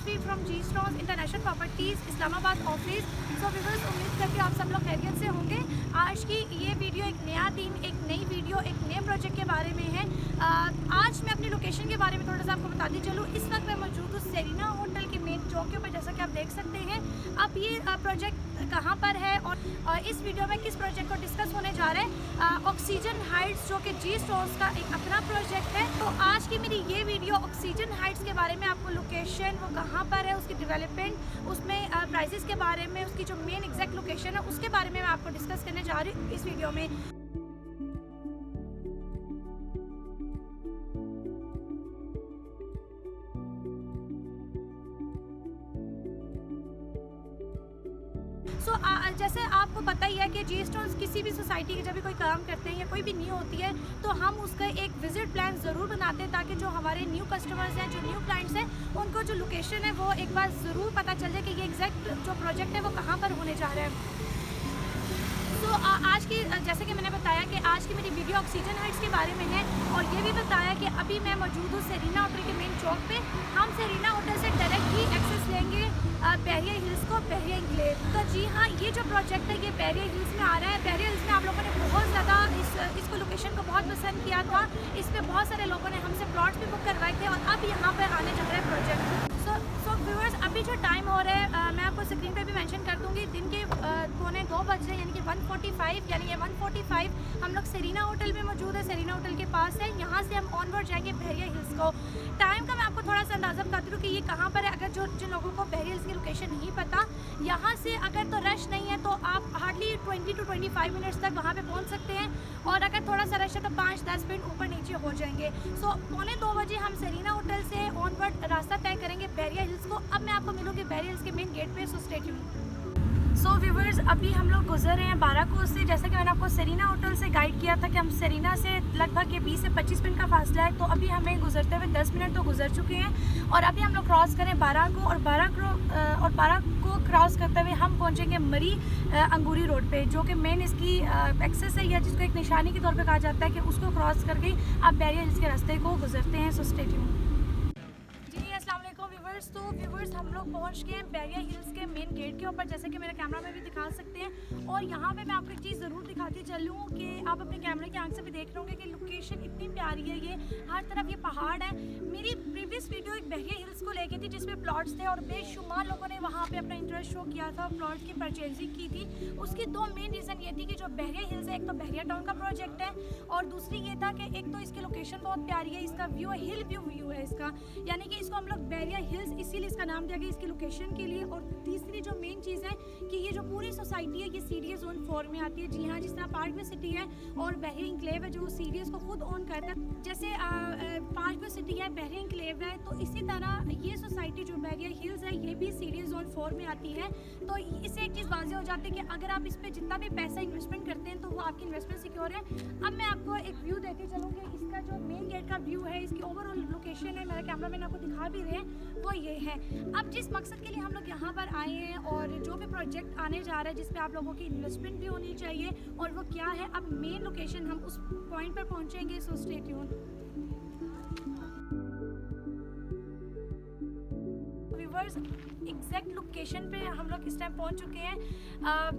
Lakshmi from G stones international properties Islamabad office. So viewers, उम्मीद करती हूँ आप सब लोग खैरियत से होंगे। आज की ये वीडियो एक नया दिन, एक नई वीडियो, एक नए प्रोजेक्ट के बारे में है। आज मैं अपनी लोकेशन के बारे में थोड़ा सा आपको बताती चलूँ। इस वक्त मैं मौजूद हूँ सेरीना होटल के मेन चौक के ऊपर, जैसा कि आप देख सकते हैं। अब ये प्रोजेक्ट कहाँ पर है और इस वीडियो में किस प्रोजेक्ट को डिस्कस होने जा रहे हैं, ऑक्सीजन हाइट्स, जो कि जी स्टोन्स का एक अपना प्रोजेक्ट है। तो आज की मेरी ये वीडियो ऑक्सीजन हाइट्स के बारे में, आपको लोकेशन वो कहाँ पर है, उसकी डेवलपमेंट, उसमें प्राइसेस के बारे में, उसकी जो मेन एग्जैक्ट लोकेशन है उसके बारे में मैं आपको डिस्कस करने जा रही हूँ इस वीडियो में। जैसे आपको पता ही है कि जी स्टोन्स किसी भी सोसाइटी के जब भी कोई काम करते हैं या कोई भी न्यू होती है तो हम उसका एक विजिट प्लान ज़रूर बनाते हैं, ताकि जो हमारे न्यू कस्टमर्स हैं, जो न्यू क्लाइंट्स हैं, उनको जो लोकेशन है वो एक बार ज़रूर पता चल जाए कि ये एग्जैक्ट जो प्रोजेक्ट है वो कहाँ पर होने जा रहा है। तो आज की, जैसे कि मैंने बताया कि आज की मेरी वीडियो ऑक्सीजन हाइट्स के बारे में है, और ये भी बताया कि अभी मैं मौजूद हूँ सेरीना होटल के मेन चौक पे। हम सेरीना होटल से डायरेक्ट ही एक्सेस लेंगे बैरियर हिल्स को, बैरियर एन्क्लेव। तो जी हाँ, ये जो प्रोजेक्ट है ये बैरियर हिल्स में आ रहा है। बैरियर हिल्स में आप लोगों ने बहुत ज़्यादा इसको लोकेशन को बहुत पसंद किया था। इस पर बहुत सारे लोगों ने हमसे प्लॉट्स भी बुक करवाए थे, और अब यहाँ पर आने जा रहा है प्रोजेक्ट। सो व्यूअर्स, अभी जो टाइम हो रहा है मैं आपको स्क्रीन पे भी मेंशन कर दूंगी। दिन के 1:45 बज रहे हैं, यानी कि 1:45, यानी ये 1:45 हम लोग सेरीना होटल में मौजूद है। सेरीना होटल के पास है। यहाँ से हम ऑनवर्ड जाएंगे बैरियर हिल्स को। टाइम का मैं आपको थोड़ा सा अंदाज़ा बताती हूँ कि ये कहाँ पर है। अगर जिन लोगों को बैरियर हिल्स की लोकेशन नहीं पता, यहाँ से अगर तो रश नहीं है तो आप हार्डली 20 to 25 मिनट्स तक वहाँ पर पहुँच सकते हैं, और अगर थोड़ा सा रश है तो 5-10 मिनट ऊपर नीचे हो जाएंगे। सो 1:45 बजे हम सेरीना होटल से ऑनवर्ड रास्ता तय करेंगे बैरियर हिल्स को। अब मैं आपको मिलूंगी बैरियर हिल्स के मेन गेट पे, सो स्टे ट्यून्ड। सो व्यूवर्स, अभी हम लोग गुजर रहे हैं बाराकोस से। जैसा कि मैंने आपको सेरीना होटल से गाइड किया था कि हम सेरीना से लगभग ये 20 से 25 मिनट का फासला है, तो अभी हमें गुजरते हुए 10 मिनट तो गुजर चुके हैं, और अभी हम लोग क्रॉस करें बारा को क्रॉस करते हुए हम पहुंचेंगे मरी अंगूरी रोड पे, जो कि मेन इसकी एक्सेस है, या जिसको एक निशानी के तौर पे कहा जाता है कि उसको क्रॉस करके आप बैरियर हिल्स के रास्ते को गुजरते हैं। So stay tuned. तो व्यूवर्स, हम लोग पहुंच गए हैं बैरियर हिल्स के मेन गेट के ऊपर, जैसे कि मेरे कैमरा में भी दिखा सकते हैं। और यहाँ पे मैं आपको एक चीज़ ज़रूर दिखाती चलूँ कि आप अपने कैमरे की आंख से भी देख रहे होंगे कि लोकेशन इतनी प्यारी है। ये हर तरफ ये पहाड़ है। मेरी प्रीवियस वीडियो एक बैरियर हिल्स को लेके थी, जिसमें प्लॉट्स थे, और बेशुमार लोगों ने वहाँ पर अपना इंटरेस्ट शो किया था, प्लॉट की परचेजिंग की थी। उसकी दो मेन रीज़न ये थी कि जो बैरियर हिल्स है, एक तो बैरियर टाउन का प्रोजेक्ट है, और दूसरी ये था कि एक तो इसकी लोकेशन बहुत प्यारी है, इसका व्यू है, हिल व्यू है इसका, यानी कि इसको हम लोग बैरियर हिल्स इसीलिए इसका नाम दिया गया इसकी लोकेशन के लिए। और तीसरी जो मेन चीज़ है कि ये जो पूरी सोसाइटी है ये सीडीएस जोन 4 में आती है। जी हाँ, जिस तरह पार्क में सिटी है और बैरियर एन्क्लेव है जो सीडीएस को खुद ओन करता है, जैसे पार्क में सिटी है, बैरियर एन्क्लेव है, तो इसी तरह ये सोसाइटी जो बैरियर हिल्स है ये भी सीडीएस जोन 4 में आती है। तो इससे एक चीज़ वाज़ेह हो जाती है कि अगर आप इस पर जितना भी पैसा इन्वेस्टमेंट करते हैं तो वो आपकी इन्वेस्टमेंट सिक्योर है। अब मैं आपको एक व्यू देती चलूँ कि इसका जो मेन गेट का व्यू है, इसकी ओवरऑल लोकेशन है, मेरा कैमरा मैन आपको दिखा भी रहे हैं, वो ये है। अब जिस मकसद के लिए हम लोग यहाँ पर आए हैं, और जो भी प्रोजेक्ट आने जा रहा है जिस पे आप लोगों की इन्वेस्टमेंट भी होनी चाहिए, और वो क्या है, अब मेन लोकेशन हम उस पॉइंट पर पहुँचेंगे। So stay tuned. Exact location पे हम लोग इस टाइम पहुंच चुके हैं।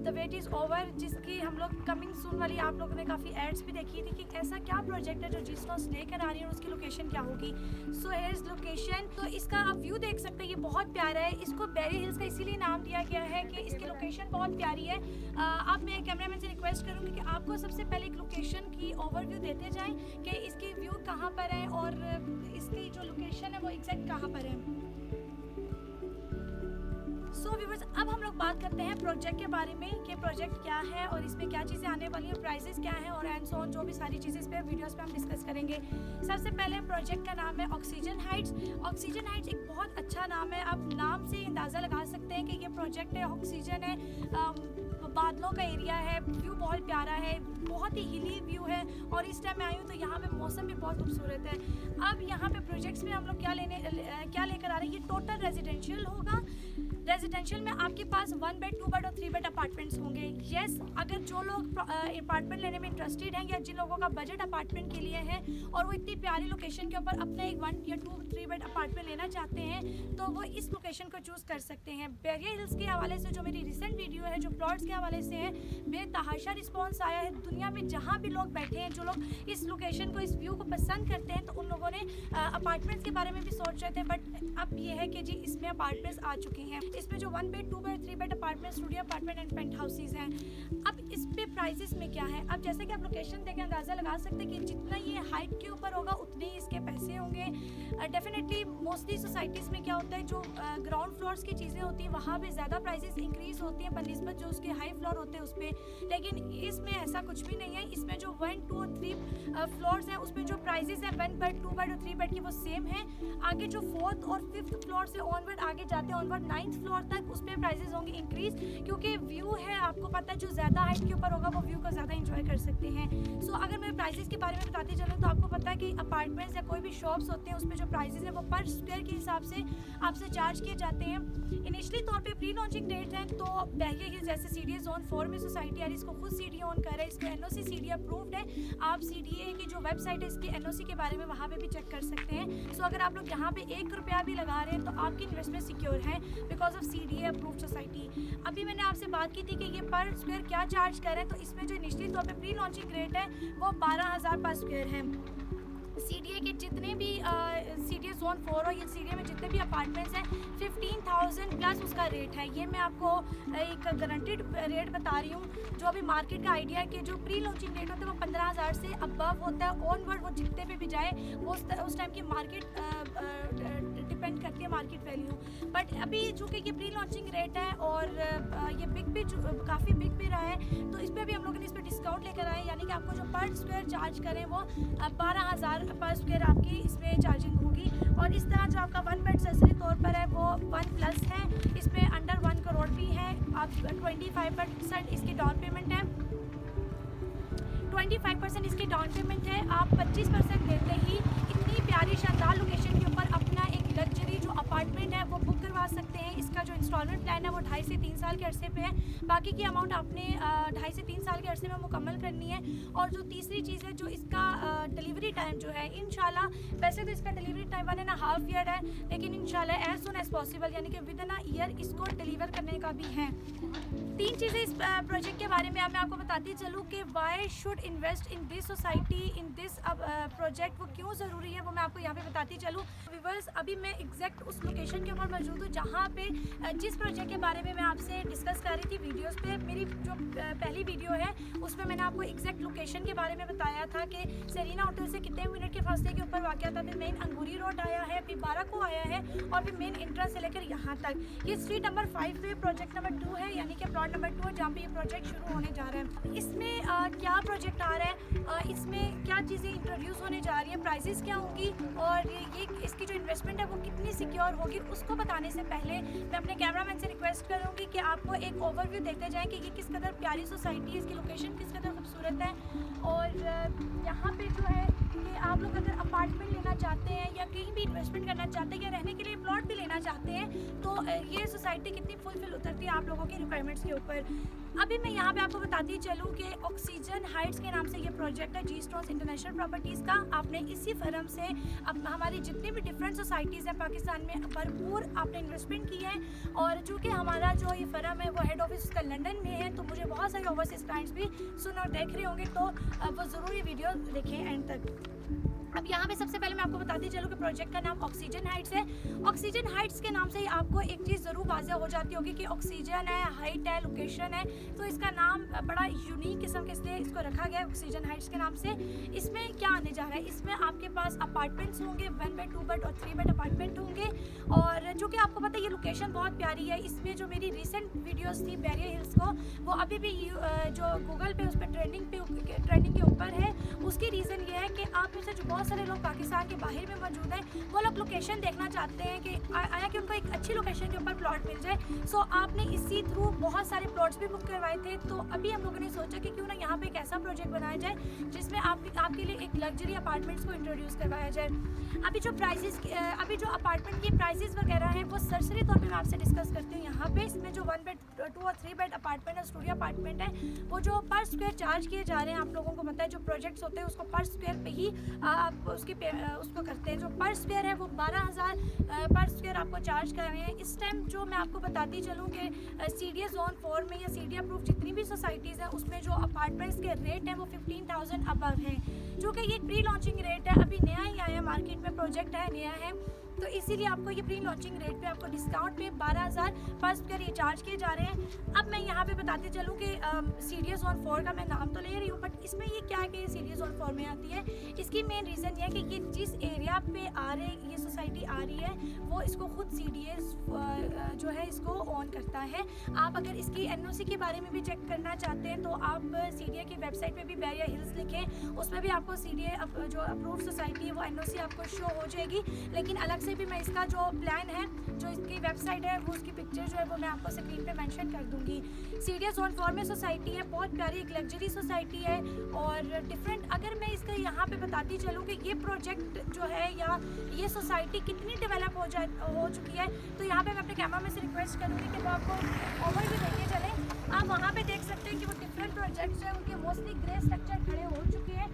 द वेट इज़ ओवर, जिसकी हम लोग कमिंग सून वाली आप लोगों ने काफ़ी एड्स भी देखी थी कि ऐसा क्या प्रोजेक्ट है जो जी स्टोन्स लेकर आ रही है और उसकी लोकेशन क्या होगी। So here is location. तो इसका आप व्यू देख सकते हैं, ये बहुत प्यारा है। इसको बैरियर हिल्स का इसीलिए नाम दिया गया है कि इसकी लोकेशन बहुत प्यारी है। अब मैं कैमरामैन से रिक्वेस्ट करूँगी कि आपको सबसे पहले एक लोकेशन की ओवरव्यू देते जाएँ कि इसकी व्यू कहाँ पर है और इसकी जो लोकेशन है वो एग्जैक्ट कहाँ पर है। सो व्यूवर्स, अब हम लोग बात करते हैं प्रोजेक्ट के बारे में कि प्रोजेक्ट क्या है और इसमें क्या चीज़ें आने वाली हैं, प्राइसेस क्या हैं, और एंड सो ऑन, जो भी सारी चीज़ें इस पे वीडियोस पे हम डिस्कस करेंगे। सबसे पहले प्रोजेक्ट का नाम है ऑक्सीजन हाइट्स। ऑक्सीजन हाइट्स एक बहुत अच्छा नाम है। आप नाम से अंदाज़ा लगा सकते हैं कि ये प्रोजेक्ट है, ऑक्सीजन है, बादलों का एरिया है, व्यू बहुत प्यारा है, बहुत ही हिली व्यू है, और इस टाइम मैं आई हूँ तो यहाँ पे मौसम भी बहुत खूबसूरत है। अब यहाँ पे प्रोजेक्ट्स में हम लोग क्या लेकर आ रहे हैं, ये टोटल रेजिडेंशियल होगा। रेजिडेंशियल में आपके पास 1 बेड 2 बेड और 3 बेड अपार्टमेंट्स होंगे। यस, अगर जो लोग अपार्टमेंट लेने में इंटरेस्टेड हैं या जिन लोगों का बजट अपार्टमेंट के लिए है और वो इतनी प्यारी लोकेशन के ऊपर अपना एक 1 या 2 3 बेड अपार्टमेंट लेना चाहते हैं तो वो इस लोकेशन को चूज़ कर सकते हैं। बैरियर हिल्स के हवाले से जो मेरी रिसेंट वीडियो है, जो प्लॉट्स के हवाले से है, बेतहाशा रिस्पॉन्स आया है। दुनिया में जहाँ भी लोग बैठे हैं, जो लोग इस लोकेशन को, इस व्यू को पसंद करते हैं, तो उन लोगों ने अपार्टमेंट्स के बारे में भी सोच रहे थे, बट अब ये है कि जी इसमें अपार्टमेंट्स आ चुके हैं। इसमें जो 1 bed 2 bed 3 bed apartment, studio apartment and penthouses हैं। अब इस पे प्राइसेस में क्या है, अब जैसे कि आप लोकेशन देख के अंदाज़ा लगा सकते हैं कि जितना ये हाइट के ऊपर होगा उतने ही इसके पैसे होंगे। डेफिनेटली मोस्टली सोसाइटीज़ में क्या होता है, जो ग्राउंड फ्लोर्स की चीज़ें होती हैं वहाँ पे ज़्यादा प्राइसेस इंक्रीज़ होती हैं बनिस्बत जो उसके हाई फ्लोर होते हैं उस पर, लेकिन इसमें ऐसा कुछ भी नहीं है। इसमें जो 1 2 और 3 फ्लोर्स हैं उसमें जो प्राइसेस है 1 बेड 2 बेड और 3 बेड की वो सेम है। आगे जो 4th और 5th फ्लोर से ऑनवर्ड आगे जाते हैं, ऑनवर्ड 9th फ्लोर तक उस पर प्राइसेस होंगे इंक्रीज, क्योंकि व्यू है, आपको पता है जो ज़्यादा हाइट के ऊपर होगा वो व्यू को ज़्यादा इंजॉय कर सकते हैं। सो अगर मैं प्राइसेस के बारे में बताती चलूँ तो आपको पता है कि अपार्टमेंट्स या कोई भी शॉप्स होते हैं उसमें जो प्राइसेस है वो पर स्क्वायर के हिसाब से आपसे चार्ज किए जाते हैं। इनिशियली तौर पे प्री लॉन्चिंग रेट है, तो बैरियर हिल्स जैसे CDA जोन 4 में सोसाइटी आ रही है, इसको खुद CDA ऑन कर रहा है, इसको NOC CDA अप्रूव्ड है। आप CDA की जो वेबसाइट है इसकी NOC के बारे में वहाँ पे भी चेक कर सकते हैं। सो अगर आप लोग यहाँ पे 1 रुपया भी लगा रहे हैं तो आपकी इन्वेस्टमेंट सिक्योर है because of CDA approved society. अभी मैंने आपसे बात की थी कि ये पर स्क्वायर क्या चार्ज करें, तो इसमें जो इनिशियली तौर पे प्री लॉन्चिंग रेट है वो 12,000 पर स्क्वायर है। CDA के जितने भी CDA जोन 4 और ये CDA में जितने भी अपार्टमेंट्स हैं 15,000 प्लस उसका रेट है। ये मैं आपको एक गारंटीड रेट बता रही हूँ। जो अभी मार्केट का आइडिया है कि जो प्री लॉन्चिंग रेट होता है वो 15,000 से अबव होता है। ऑनवर्ड वो जितने पे भी जाए वो उस टाइम की मार्केट डिपेंड करती है, मार्केट वैल्यू। बट अभी चूँकि ये प्री लॉन्चिंग रेट है और ये बिक भी काफ़ी बिक भी रहा है, तो इस पर भी हम लोगों ने इस पर डिस्काउंट लेकर आए, यानी कि आपको जो पर स्क्वायर चार्ज करें वो 12,000 पर स्क्वायर आपकी इसमें चार्जिंग होगी। और इस तरह जो आपका 1 बेड सरसरी तौर पर है वो 1+ है, इसमें अंडर 1 करोड़ भी है। आप 25% इसकी डाउन पेमेंट है, 25% इसकी डाउन पेमेंट है। आप 25% देते ही इतनी प्यारी शानदार लोकेशन के ऊपर अपना एक लग्जरी जो अपार्टमेंट है वो बुक करवा सकते हैं। इसका जो इंस्टॉलमेंट प्लान है वो 2.5 से 3 साल के अरसे पे है, बाकी की अमाउंट आपने 2.5 से 3 साल के अरसे में मुकम्मल करनी है। और जो तीसरी चीज़ है, जो इसका डिलीवरी टाइम जो है, इंशाल्लाह वैसे तो इसका डिलीवरी टाइम 1.5 ईयर है, लेकिन इंशाल्लाह एज सुन एज पॉसिबल यानी कि विदिन अ ईयर इसको डिलीवर करने का भी है। 3 चीज़ें इस प्रोजेक्ट के बारे में मैं आपको बताती चलूँ कि why should invest in this society, in this project, वो क्यों ज़रूरी है वो मैं आपको यहाँ पे बताती चलूँ। व्यूअर्स, अभी मैं एग्जैक्ट उस लोकेशन के ऊपर मौजूद हूँ जहाँ पे जिस प्रोजेक्ट के बारे में मैं आपसे डिस्कस कर रही थी वीडियोस पे। मेरी जो पहली वीडियो है उसमें मैंने आपको एग्जैक्ट लोकेशन के बारे में बताया था कि सेरीना होटल से कितने मिनट के फासले के ऊपर वाक़या था। फिर मेन अंगूरी रोड आया है, फिर बाराको आया है और फिर मेन एंट्रेंस से लेकर यहाँ तक। ये स्ट्रीट नंबर 5 पे प्रोजेक्ट नंबर 2 है, यानी कि प्लॉट नंबर 2 है जहाँ पे ये प्रोजेक्ट शुरू होने जा रहा है। इसमें क्या प्रोजेक्ट आ रहा है, इसमें क्या चीज़ें इंट्रोड्यूस होने जा रही हैं, प्राइसेस क्या होंगी और ये इसकी जो इन्वेस्टमेंट है वो कितनी सिक्योर होगी, उसको बताने से पहले मैं अपने कैमरामैन से रिक्वेस्ट करूँगी कि आपको एक ओवरव्यू देते जाएँ कि ये किस कदर प्यारी सोसाइटी है, इसकी लोकेशन किस कदर खूबसूरत है। और यहाँ पे जो है कि आप लोग अगर अपार्टमेंट लेना चाहते हैं या कहीं भी इन्वेस्टमेंट करना चाहते हैं या रहने के लिए प्लॉट भी लेना चाहते हैं तो ये सोसाइटी कितनी फुलफिल उतरती है आप लोगों के रिक्वायरमेंट्स के ऊपर। अभी मैं यहाँ पे आपको बताती चलूँ कि ऑक्सीजन हाइट्स के नाम से ये प्रोजेक्ट है जी स्टोन्स इंटरनेशनल प्रॉपर्टीज़ का। आपने इसी फर्म से अब हमारी जितनी भी डिफरेंट सोसाइटीज़ हैं पाकिस्तान में भरपूर आपने इन्वेस्टमेंट की है। और चूँकि हमारा जो ये फर्म है वो हेड ऑफिस उसका लंदन में है, तो मुझे बहुत सारे ओवरसीज क्लाइंट्स भी सुन और देख रहे होंगे, तो वो ज़रूर ये वीडियो देखें एंड तक। अब यहाँ पे सबसे पहले मैं आपको बताती चलूँ कि प्रोजेक्ट का नाम ऑक्सीजन हाइट्स है। ऑक्सीजन हाइट्स के नाम से ही आपको एक चीज़ ज़रूर वाज़ह हो जाती होगी कि ऑक्सीजन है, हाइट है, लोकेशन है, तो इसका नाम बड़ा यूनिक किस्म के इसलिए इसको रखा गया है ऑक्सीजन हाइट्स के नाम से। इसमें क्या आने जा रहा है, इसमें आपके पास अपार्टमेंट्स होंगे, 1 बेड 2 बेड और 3 बेड अपार्टमेंट होंगे। और जो कि आपको पता है ये लोकेशन बहुत प्यारी है। इसमें जो मेरी रिसेंट वीडियोज़ थी बैरियर हिल्स को, वो अभी भी जो गूगल पे उस पर ट्रेंडिंग के ऊपर है। उसकी रीज़न ये है कि आप में से जो बहुत सारे लोग पाकिस्तान के बाहर में मौजूद हैं, वो लोग लोकेशन देखना चाहते हैं कि आया कि उनको एक अच्छी लोकेशन के ऊपर प्लॉट मिल जाए। सो आपने इसी थ्रू बहुत सारे प्लॉट्स भी बुक करवाए थे, तो अभी हम लोगों ने सोचा कि क्यों ना यहाँ पे एक ऐसा प्रोजेक्ट बनाया जाए जिसमें आपके लिए एक लग्जरी अपार्टमेंट्स को इंट्रोड्यूस करवाया जाए। अभी जो अपार्टमेंट की प्राइसेस वगैरह हैं वो सरसरी तौर पे मैं आपसे डिस्कस करती हूँ। यहाँ पे इसमें जो 1 बेड 2 और 3 बेड अपार्टमेंट है, स्टूडियो अपार्टमेंट है, वो जो पर स्क्वायर चार्ज किए जा रहे हैं, आप लोगों को पता है जो प्रोजेक्ट्स होते हैं उसको पर स्क्वायर पे ही आप उसको करते हैं। जो पर स्क्वायर है वो 12,000 पर स्क्वायर आपको चार्ज कर रहे हैं। इस टाइम जो मैं आपको बताती चलूँ कि CDA जोन 4 में या CDA अप्रूव जितनी भी सोसाइटीज़ हैं उसमें जो अपार्टमेंट्स के रेट हैं वो 15,000 अबव हैं, जो कि ये प्री लॉन्चिंग रेट है, अभी नया ही आया मार्केट में, प्रोजेक्ट है, नया है, तो इसीलिए आपको ये प्री लॉन्चिंग रेट पे आपको डिस्काउंट पे 12,000 पर स्क्वायर ये चार्ज किए जा रहे हैं। अब मैं यहाँ पे बताते चलूँ कि CDA जोन 4 का मैं नाम तो ले रही हूँ, बट इसमें ये क्या है कि CDA जोन 4 में आती है। इसकी मेन रीज़न ये है कि ये जिस एरिया पे ये सोसाइटी आ रही है वो इसको खुद CDA जो है इसको ऑन करता है। आप अगर इसकी NOC के बारे में भी चेक करना चाहते हैं तो आप CDA की वेबसाइट पे भी बैरिया हिल्स लिखें, उसमें भी आपको CDA जो अप्रूव्ड सोसाइटी है वो NOC आपको शो हो जाएगी। लेकिन अलग से भी मैं इसका जो प्लान है, जो इसकी वेबसाइट है, वो उसकी पिक्चर जो है वो मैं आपको स्क्रीन पे मेंशन कर दूंगी। CDA जोन 4 में सोसाइटी है, बहुत प्यारी एक लग्जरी सोसाइटी है और डिफरेंट। अगर मैं इसका यहाँ पे बताती चलूँ कि ये प्रोजेक्ट जो है या ये सोसाइटी कितनी डेवलप हो चुकी है, तो यहाँ पे मैं अपने कैमरा में से रिक्वेस्ट करूँगी कि वो आपको ओवर भी देखते चलें। आप वहाँ पे देख सकते हैं कि वो डिफरेंट प्रोजेक्ट्स हैं, उनके मोस्टली ग्रे स्ट्रक्चर खड़े हो चुके हैं,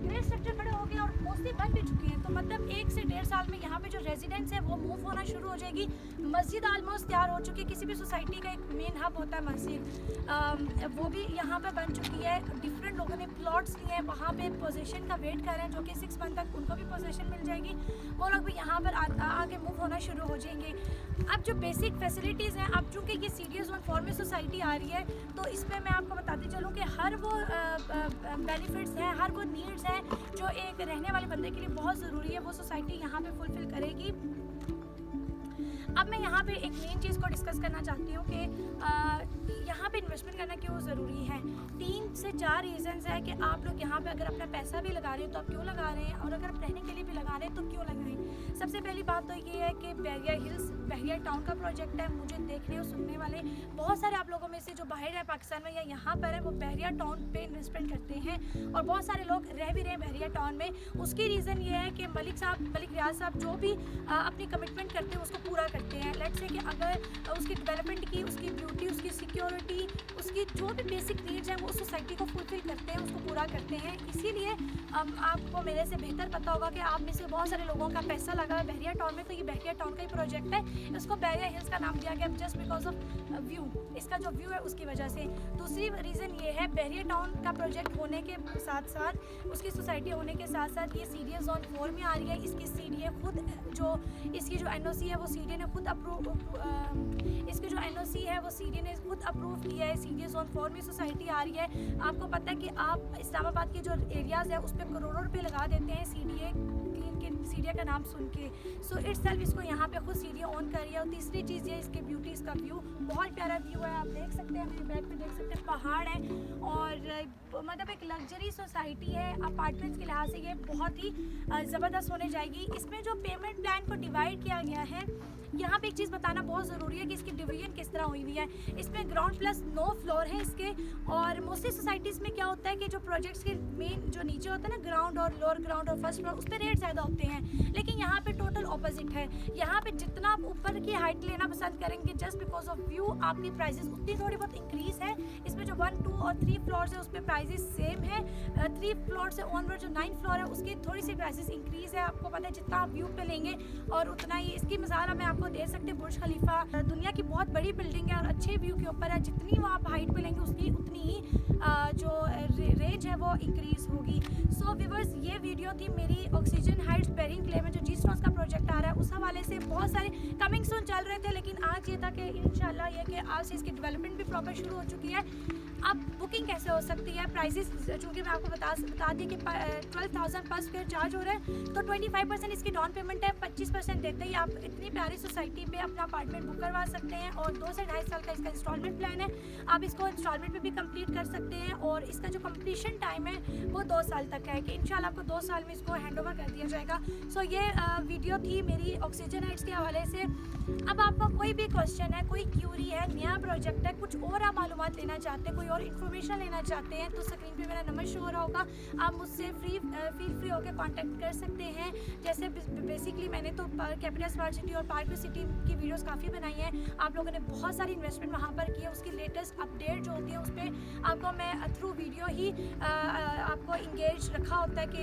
ग्रे स्ट्रक्चर खड़े हो गए और मोस्टली बन भी चुके हैं। तो मतलब 1 से 1.5 साल में यहाँ पे जो रेजिडेंट्स है वो मूव होना शुरू हो जाएगी। मस्जिद ऑलमोस्ट तैयार हो चुकी है, किसी भी सोसाइटी का एक मेन हब होता है मस्जिद, वो भी यहाँ पे बन चुकी है। डिफरेंट लोगों ने प्लॉट्स लिए हैं, वहाँ पे पोजीशन का वेट कर रहे हैं, जो कि 6 मंथ तक उनको भी पोजीशन मिल जाएगी। वो लोग भी यहाँ पर आगे मूव होना शुरू हो जाएंगे। अब जो बेसिक फैसिलिटीज़ हैं, अब चूँकि ये CDA जोन 4 में सोसाइटी आ रही है तो इसमें मैं आपको बताती चलूँ कि हर वो बेनिफिट्स हैं, हर वो नीड्स हैं जो एक रहने वाले बंदे के लिए बहुत ज़रूरी है, वो सोसाइटी यहाँ पे फुलफ़िल करेगी। अब मैं यहाँ पे एक मेन चीज़ को डिस्कस करना चाहती हूँ कि यहाँ पे इन्वेस्टमेंट करना क्यों ज़रूरी है। 3 से 4 रीज़न्स है कि आप लोग यहाँ पे अगर अपना पैसा भी लगा रहे हैं तो आप क्यों लगा रहे हैं, और अगर आप रहने के लिए भी लगा रहे हैं तो क्यों लगाएं। सबसे पहली बात तो ये है कि बैरिया हिल्स बहरिया टाउन का प्रोजेक्ट है। मुझे देखने और सुनने वाले बहुत सारे आप लोगों में से जो बाहर है पाकिस्तान में या यहाँ पर है वो बहरिया टाउन पे इन्वेस्टमेंट करते हैं, और बहुत सारे लोग रह भी रहे हैं बहरिया टाउन में। उसकी रीज़न ये है कि मलिक रियाज साहब जो भी अपनी कमिटमेंट करते हैं उसको पूरा करते हैं। लेट्स से कि अगर उसकी डेवलपमेंट की, उसकी ब्यूटी, उसकी सिक्योरिटी, उसकी जो भी बेसिक नीड्स हैं वो उस सोसाइटी को फुलफिल करते हैं, उसको पूरा करते हैं। इसीलिए आपको मेरे से बेहतर पता होगा कि आप में से बहुत सारे लोगों का पैसा लगा है बहरिया टाउन में, तो ये बहरिया टाउन का ही प्रोजेक्ट है। इसको बहरिया हिल्स का नाम दिया गया जस्ट बिकॉज ऑफ व्यू, इसका जो व्यू है उसकी वजह से। दूसरी रीज़न ये है बहरिया टाउन का प्रोजेक्ट होने के साथ साथ, उसकी सोसाइटी होने के साथ साथ ये CDA जोन 4 में आ रही है। इसकी CDA खुद जो इसकी जो NOC है वो CDA ने खुद इसकी जो NOC है वो CDA ने खुद अप्रूव किया है। CDA जोन 4 में सोसाइटी आ रही है। आपको पता है कि आप इस्लामाबाद के जो एरियाज़ है उस पर करोड़ों रुपये लगा देते हैं CDA का नाम सुन के। सो इट्स सेल्फ इसको यहाँ पे खुद CDA ऑन कर रही है। और तीसरी चीज़ ये इसकी ब्यूटी, इसका व्यू बहुत प्यारा व्यू है, आप देख सकते हैं, मेरे बैक पे देख सकते हैं पहाड़ है, और मतलब एक लग्जरी सोसाइटी है। अपार्टमेंट्स के लिहाज से ये बहुत ही ज़बरदस्त होने जाएगी। इसमें जो पेमेंट प्लान को डिवाइड किया गया है, यहाँ पे एक चीज़ बताना बहुत ज़रूरी है कि इसकी डिवीजन किस तरह हुई हुई है। इसमें ग्राउंड प्लस 9 फ्लोर है इसके, और मोस्टली सोसाइटीज़ में क्या होता है कि जो प्रोजेक्ट्स के मेन जो नीचे होता है ना, ग्राउंड और लोअर ग्राउंड और फर्स्ट फ्लोर, उस पर रेट ज़्यादा होते हैं। लेकिन यहाँ पे टोटल ऑपोजिट है। यहाँ पे जितना आप ऊपर की हाइट लेना पसंद करेंगे जस्ट बिकॉज ऑफ व्यू, आपकी प्राइजेस उतनी थोड़ी बहुत इंक्रीज़ है। इसमें जो 1, 2 और 3 फ्लोर्स है उस पर प्राइजेस सेम है। 3 फ्लोर से ऑनवर्ड जो 9 फ्लोर है उसकी थोड़ी सी प्राइजेस इंक्रीज़ है। आपको पता है जितना आप व्यू पे लेंगे और उतना ही। इसकी मिसाल मैं आपको दे सकते हैं, बुर्ज खलीफा दुनिया की बहुत बड़ी बिल्डिंग है और अच्छे व्यू के ऊपर है। जितनी वो आप हाइट पे लेंगे उसकी उतनी ही जो रेंज है वो इंक्रीज़ होगी। सो व्यूअर्स, ये वीडियो थी मेरी ऑक्सीजन हाइट्स बेरिंग क्ले में जो G-Stones का प्रोजेक्ट आ रहा है उस हवाले से। बहुत सारे कमिंग सून चल रहे थे, लेकिन आज ये था कि इंशाल्लाह ये कि आज से इसकी डेवलपमेंट भी प्रॉपर शुरू हो चुकी है। अब बुकिंग कैसे हो सकती है, प्राइसेस चूँकि मैं आपको बता दी कि 12,000 पर स्क्वायर चार्ज हो रहा है, तो 25% इसकी डाउन पेमेंट है। 25% देते ही आप इतनी प्यारी सोसाइटी पे अपना अपार्टमेंट बुक करवा सकते हैं। और 2 से 2.5 साल का इसका इंस्टॉलमेंट प्लान है, आप इसको इंस्टॉलमेंट पे भी कंप्लीट कर सकते हैं। और इसका जो कंप्लीशन टाइम है वो 2 साल तक है कि इंशाल्लाह आपको 2 साल में इसको हैंड ओवर कर दिया जाएगा। सो ये वीडियो थी मेरी ऑक्सीजन हाइट्स के हवाले से। अब आपका कोई भी क्वेश्चन है, कोई क्यूरी है, नया प्रोजेक्ट है, कुछ और आप मालूमात लेना चाहते हैं, कोई और इन्फॉर्मेशन लेना चाहते हैं, तो स्क्रीन पे मेरा नंबर शो हो रहा होगा। आप मुझसे फील फ्री होकर कांटेक्ट कर सकते हैं। जैसे बेसिकली मैंने तो कैपिटल स्मार्ट सिटी और पार्क सिटी की वीडियोस काफ़ी बनाई हैं, आप लोगों ने बहुत सारी इन्वेस्टमेंट वहाँ पर की है, उसकी लेटेस्ट अपडेट जो होती है उस पर आपको मैं थ्रू वीडियो ही आपको इंगेज रखा होता है कि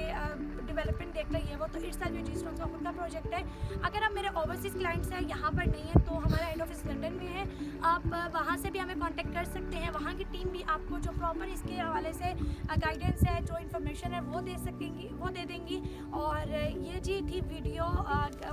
डेवलपमेंट देख रही है वो। तो इट्स जी स्टोन्स का खुद का प्रोजेक्ट है। अगर आप मेरे ओवरसीज़ क्लाइंट्स हैं, यहाँ पर नहीं है, तो हमारा हेड ऑफिस लंदन में है, आप वहाँ से भी हमें कांटेक्ट कर सकते हैं। वहाँ की टीम भी आपको जो प्रॉपर इसके हवाले से गाइडेंस है, जो इन्फॉर्मेशन है वो दे देंगी। और ये जी थी वीडियो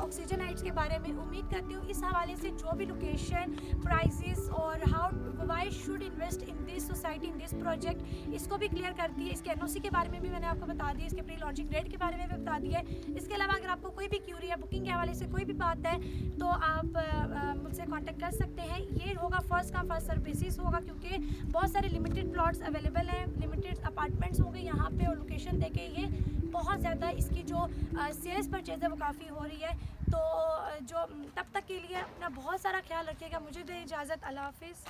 ऑक्सीजन हाइट्स के बारे में। उम्मीद करती हूँ इस हवाले से जो भी लोकेशन, प्राइसेस और how why should invest in this society, in this project, इसको भी क्लियर करती है। इसके एनओसी के बारे में भी मैंने आपको बता दी, इसके प्री लॉन्चिंग डेट के बारे में भी बता दिया है। इसके अलावा अगर आपको कोई भी क्यूरी है, बुकिंग के हवाले से कोई भी बात है, तो आप मुझसे कांटेक्ट कर सकते हैं। ये होगा first come first serve basis होगा, क्योंकि बहुत सारे लिमिटेड प्लॉट्स अवेलेबल हैं, लिमिटेड अपार्टमेंट्स होंगे यहाँ पे, और लोकेशन देके ये बहुत ज़्यादा इसकी जो सेल्स परचेज है वो काफ़ी हो रही है। तो जो तब तक के लिए अपना बहुत सारा ख्याल रखिएगा। मुझे दे इजाज़त, अल्लाह हाफिज़।